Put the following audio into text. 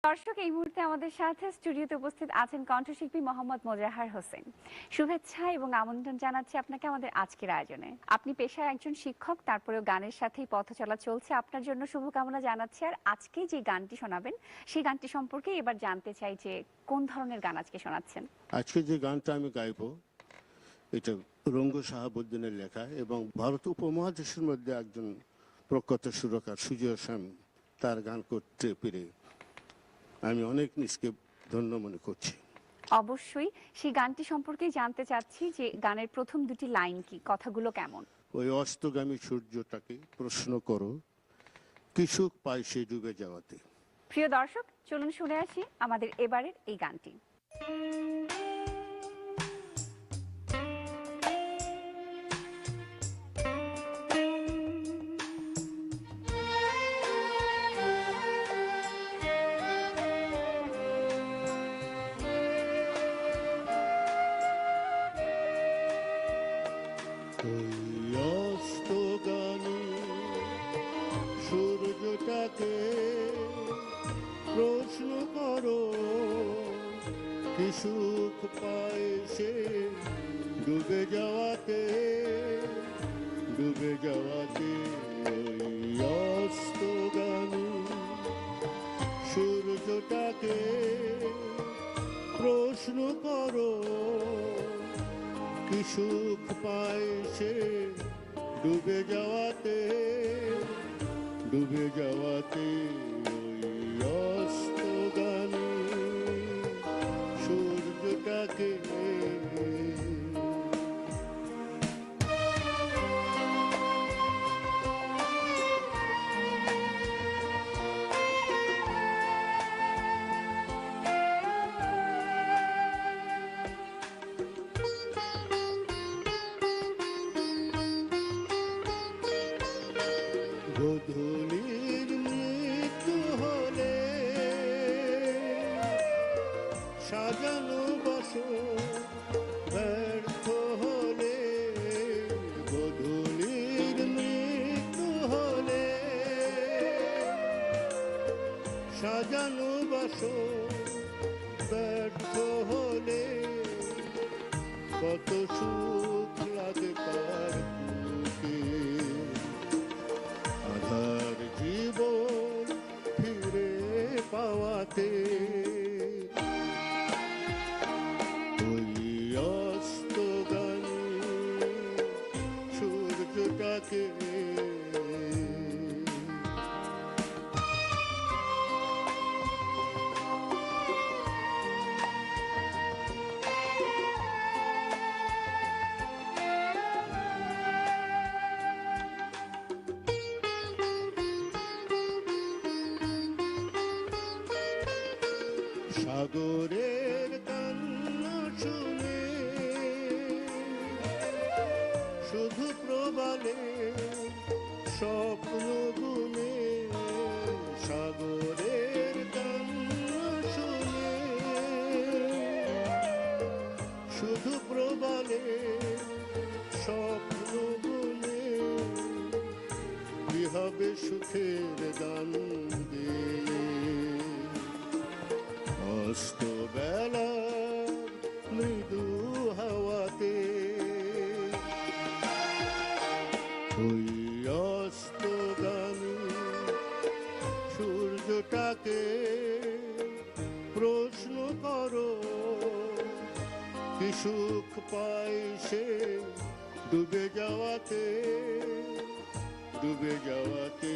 দর্শক, এই মুহূর্তে আমাদের সাথে স্টুডিওতে উপস্থিত আছেন কণ্ঠশিল্পী মোহাম্মদ মোজাহার হোসেন। শুভেচ্ছা এবং আমন্ত্রণ জানাচ্ছি আপনাকে আমাদের আজকের আয়োজনে। আপনি পেশায় একজন শিক্ষক, তারপরেও গানের সাথেই পথ চলা চলছে। আপনার জন্য শুভকামনা জানাচ্ছি। আর আজকে যে গানটি শোনাবেন সেই গানটি সম্পর্কে এবার জানতে চাই যে কোন ধরনের গান আজকে শোনাচ্ছেন। আজকে যে গানটা আমি গাইবো এটা রঙ্গু শাহাবুদ্দিনের লেখা এবং ভারত উপমহাদেশের মধ্যে একজন প্রখ্যাত সুরকার সুজয় শ্যাম তার গান করতে পেরে আমি অনেক নিজকে ধন্য মনে করছি। অবশ্যই সেই গানটি সম্পর্কে জানতে চাচ্ছি যে গানের প্রথম দুটি লাইন কি, কথাগুলো কেমন? ওই অস্তগামী সূর্যটাকে প্রশ্ন করো, কি সুখ পায় সে ডুবে যাওয়াতে। প্রিয় দর্শক, চলুন শুনে আসি আমাদের এবারের এই গানটি। অস্তগামী সূর্যটাকে প্রশ্ন করো, কি সুখ পায় সে ডুবে যাওয়াতে, ডুবে যাওয়াতে। অস্তগামী সূর্যটাকে প্রশ্ন করো, কি সুখ পায় সে ডুবে যাওয়াতে, ডুবে যাওয়াতে। অস্তগামী সূর্যটাকে গোধূলির মৃত্যু হলে সাজানো বাসর ব্যর্থ হলে, গোধূলির মৃত্যু হলে সাজানো বাসর ব্যর্থ হলে, কত সুখ লাগে তার বুকে, আধার জীবন ফিরে পাওয়াতে। ওই অস্তগামী সূর্যটাকে সাগরের কান্না শুনে শুধু প্রবালে স্বপ্ন গুনে, সাগরের কান্না শুনে শুধু প্রবালে স্বপ্ন গুনে, কি হবে সুখের গান গেয়ে। অস্ত বেলা মৃদু হাওয়াতে, ওই অস্তগামী সূর্যটাকে প্রশ্ন করো, কি সুখ পায় সে ডুবে যাওয়াতে, ডুবে যাওয়াতে।